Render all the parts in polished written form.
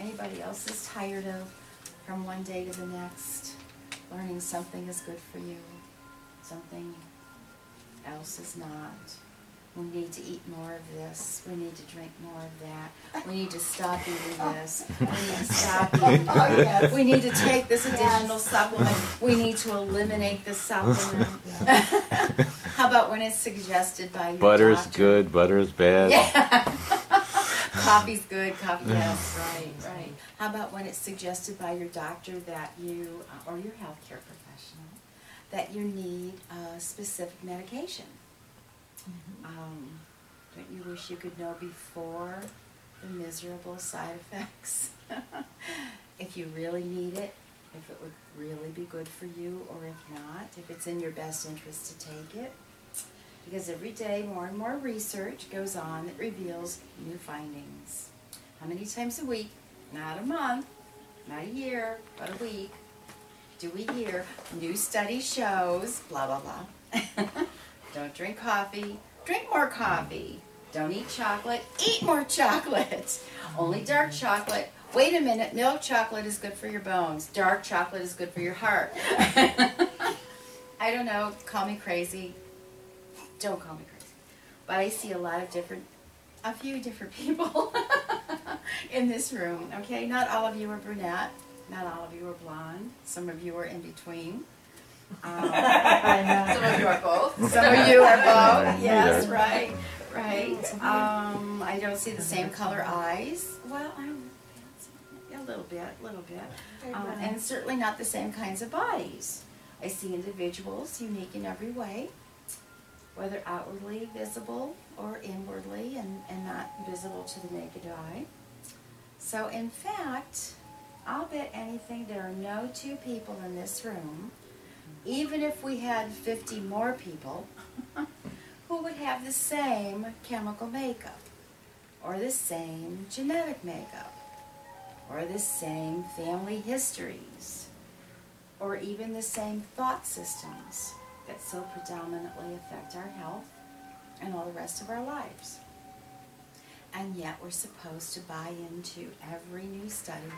Anybody else is tired of, from one day to the next, learning something is good for you, something else is not. We need to eat more of this. We need to drink more of that. We need to stop eating this. We need to stop eating that. We need to take this additional supplement. We need to eliminate this supplement. How about when it's suggested by your Butter's doctor? good, butter's bad. Yeah. Coffee's good, coffee, yes, right. How about when it's suggested by your doctor that you, or your healthcare professional, that you need a specific medication? Don't you wish you could know before the miserable side effects? If you really need it, if it would really be good for you, or if not, if it's in your best interest to take it. Because every day more and more research goes on that reveals new findings. How many times a week, not a month, not a year, but a week, do we hear new study shows, blah, blah, blah. Don't drink coffee, drink more coffee. Don't eat chocolate, eat more chocolate. Only dark chocolate. Wait a minute, milk chocolate is good for your bones. Dark chocolate is good for your heart. I don't know, call me crazy. Don't call me crazy. But I see a few different people in this room, okay? Not all of you are brunette. Not all of you are blonde. Some of you are in between. Some of you are both. Some of you are both. Yes, right. I don't see the same color eyes. Well, I'm a little bit. And certainly not the same kinds of bodies. I see individuals unique in every way, whether outwardly visible or inwardly and not visible to the naked eye. So in fact, I'll bet anything there are no two people in this room, even if we had 50 more people, who would have the same chemical makeup, or the same genetic makeup, or the same family histories, or even the same thought systems that so predominantly affect our health and all the rest of our lives. And yet we're supposed to buy into every new study,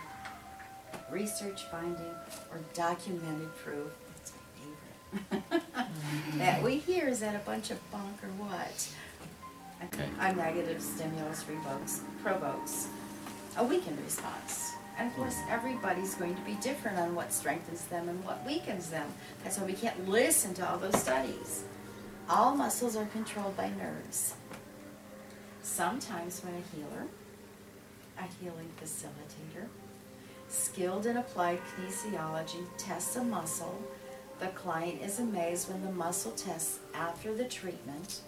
research finding, or documented proof, that's my favorite, that we hear is that a bunch of bunk or what? A negative stimulus provokes a weakened response. And of course, everybody's going to be different on what strengthens them and what weakens them. That's why we can't listen to all those studies. All muscles are controlled by nerves. Sometimes when a healer, a healing facilitator, skilled in applied kinesiology tests a muscle, the client is amazed when the muscle tests after the treatment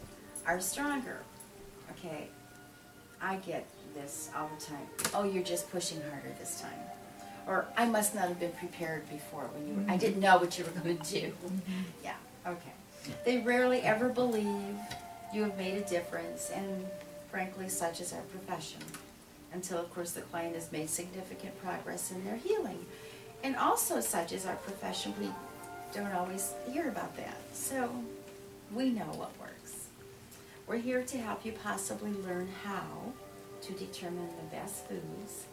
are stronger. Okay, I get this all the time. Oh, you're just pushing harder this time. Or I must not have been prepared before when you were, I didn't know what you were going to do. Yeah, okay. They rarely ever believe you have made a difference, and frankly, such is our profession. Until, of course, the client has made significant progress in their healing. And also, such is our profession, we don't always hear about that. So, we know what works. We're here to help you possibly learn how to determine the best foods,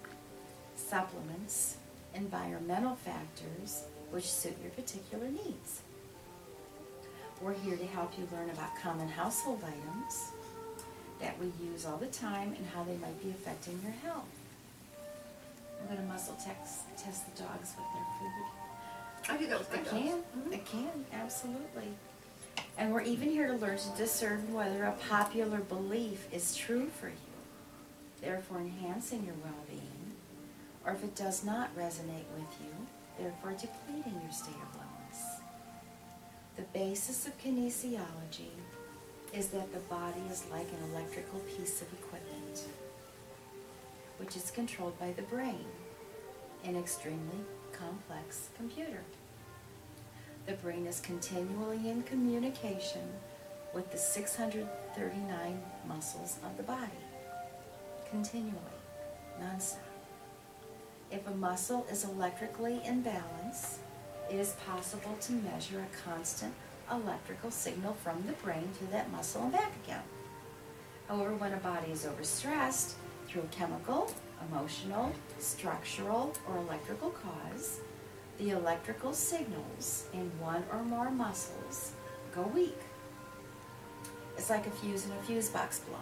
supplements, environmental factors which suit your particular needs. We're here to help you learn about common household items that we use all the time and how they might be affecting your health. I'm going to muscle test the dogs with their food. I do that with my dogs. I can, absolutely. And we're even here to learn to discern whether a popular belief is true for you, therefore enhancing your well-being, or if it does not resonate with you, therefore depleting your state of wellness. The basis of kinesiology is that the body is like an electrical piece of equipment, which is controlled by the brain, an extremely complex computer. The brain is continually in communication with the 639 muscles of the body, continually, nonstop. If a muscle is electrically in balance, it is possible to measure a constant electrical signal from the brain to that muscle and back again. However, when a body is overstressed through a chemical, emotional, structural, or electrical cause, the electrical signals in one or more muscles go weak. It's like a fuse in a fuse box blowing.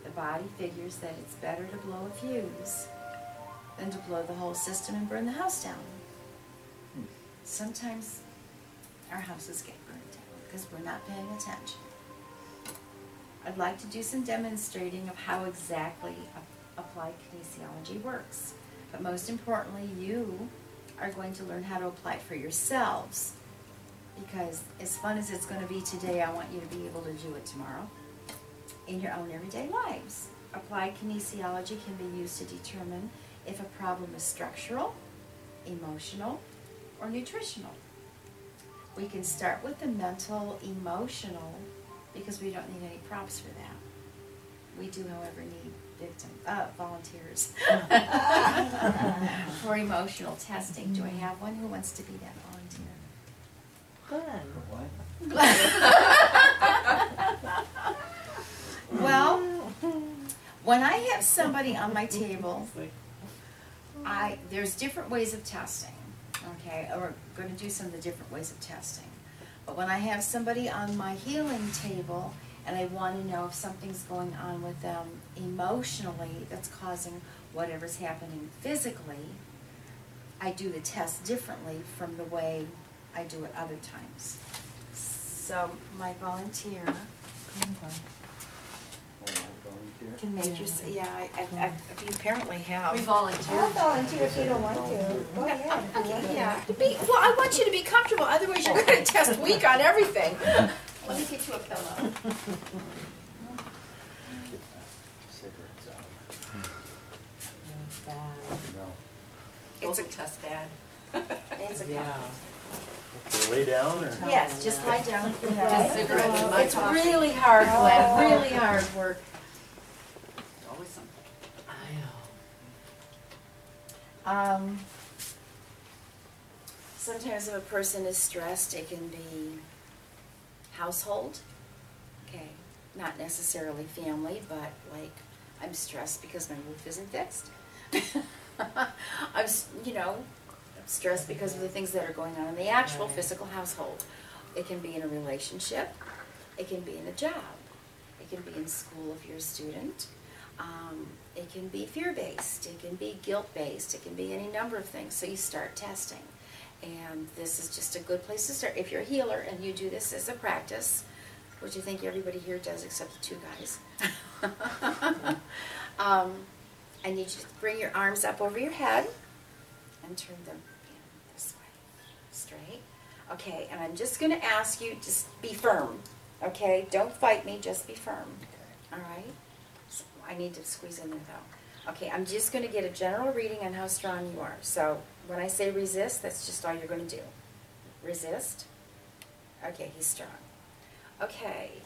The body figures that it's better to blow a fuse than to blow the whole system and burn the house down. Sometimes our houses get burned down because we're not paying attention. I'd like to do some demonstrating of how exactly applied kinesiology works. But most importantly, you are going to learn how to apply it for yourselves. Because as fun as it's going to be today, I want you to be able to do it tomorrow in your own everyday lives. Applied kinesiology can be used to determine if a problem is structural, emotional, or nutritional. We can start with the mental, emotional, because we don't need any props for that. We do, however, need volunteers for emotional testing. Do I have one who wants to be that volunteer? Good. Well, when I have somebody on my table, there's different ways of testing. Okay, we're going to do some of the different ways of testing. But when I have somebody on my healing table and I want to know if something's going on with them emotionally that's causing whatever's happening physically, I do the test differently from the way I do it other times. So my volunteer can make your, you apparently have. We volunteer. I'll volunteer if you don't want to. Go ahead. Okay, yeah. Well, I want you to be comfortable, otherwise you're going to test weak on everything. Let me get you a pillow. It's a test, Dad. It's a Lay down, or? Yes, just lie down. Just cigarette in my It's coffee. really hard, Glenn, really hard work. Always something. Sometimes if a person is stressed, it can be household, okay, not necessarily family, but like I'm stressed because my roof isn't fixed. I'm stressed because of the things that are going on in the actual physical household. It can be in a relationship, it can be in a job, it can be in school if you're a student. It can be fear-based, it can be guilt-based, it can be any number of things. So you start testing. And this is just a good place to start. If you're a healer and you do this as a practice, which I think everybody here does except the two guys, I need you to bring your arms up over your head and turn them this way, straight. Okay, and I'm just going to ask you, just be firm, okay? Don't fight me, just be firm, all right? So I need to squeeze in there, though. Okay, I'm just going to get a general reading on how strong you are. So when I say resist, that's just all you're going to do. Resist. Okay, he's strong. Okay,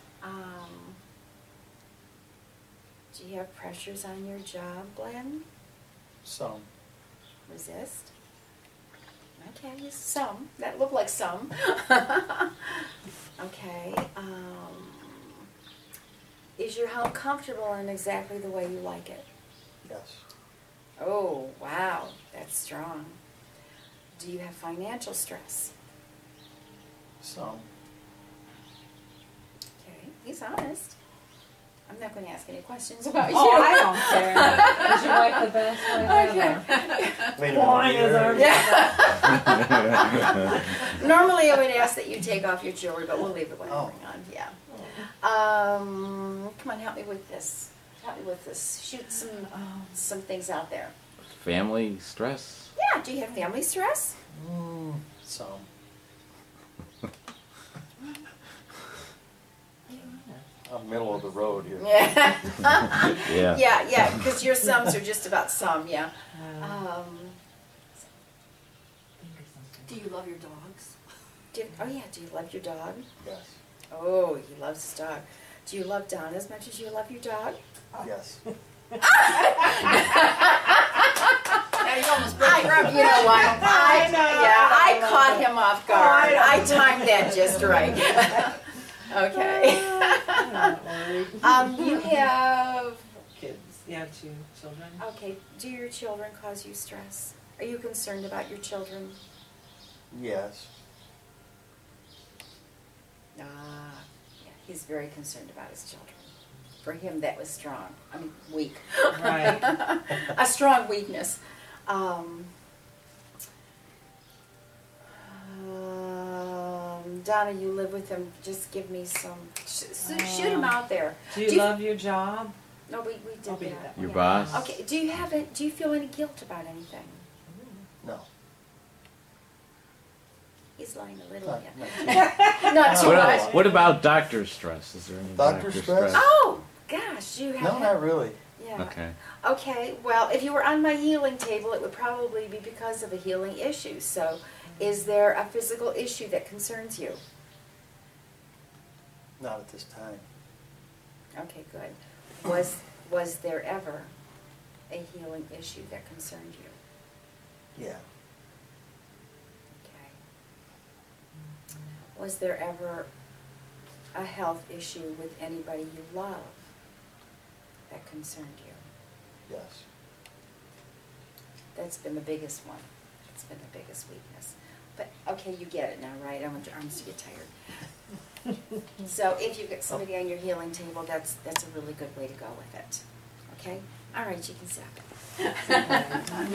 do you have pressures on your job, Glenn? Some. Resist. Okay, some. That looked like some. Okay. Is your home comfortable in exactly the way you like it? Yes. Oh, wow. That's strong. Do you have financial stress? Some. Okay, he's honest. I'm not going to ask any questions about you. Oh, I don't care. Would you like the best way ever? Wait a minute. Normally I would ask that you take off your jewelry, but we'll leave it with Oh. on. Yeah. Come on, help me with this. Help me with this. Shoot some things out there. Family stress. Yeah. Do you have family stress? Some. I'm middle of the road here. Yeah. Yeah. Yeah. Because your sums are just about some. Yeah. Do you love your dogs? Do you love your dog? Yes. Oh, he loves his dog. Do you love Don as much as you love your dog? Yes. Yeah, you almost broke your arm. You know what? I know. I caught him off guard. I timed that just right. Okay. You have Kids. Yeah, 2 children. Okay, do your children cause you stress? Are you concerned about your children? Yes. Yeah, he's very concerned about his children. For him, that was strong. I mean, weak. Right. A strong weakness. Donna, you live with him. Just give me some. Shoot him out there. Do you love your job? No, we did Oh, we did that. that. Your Yeah. boss? Okay. Do you feel any guilt about anything? No. He's lying a little Not, bit. not too Not too What much. about- What about doctor stress? Is there any Doctor doctor stress? stress? Oh gosh, you have. No, not really. Yeah. Okay. Okay, well, if you were on my healing table, it would probably be because of a healing issue. So, is there a physical issue that concerns you? Not at this time. Okay, good. Was there ever a healing issue that concerned you? Yeah. Okay. Was there ever a health issue with anybody you love that concerned you? Yes. That's been the biggest one. That's been the biggest weakness. But, okay, you get it now, right? I want your arms to get tired. So if you get somebody on your healing table, that's a really good way to go with it. Okay? All right, you can stop it.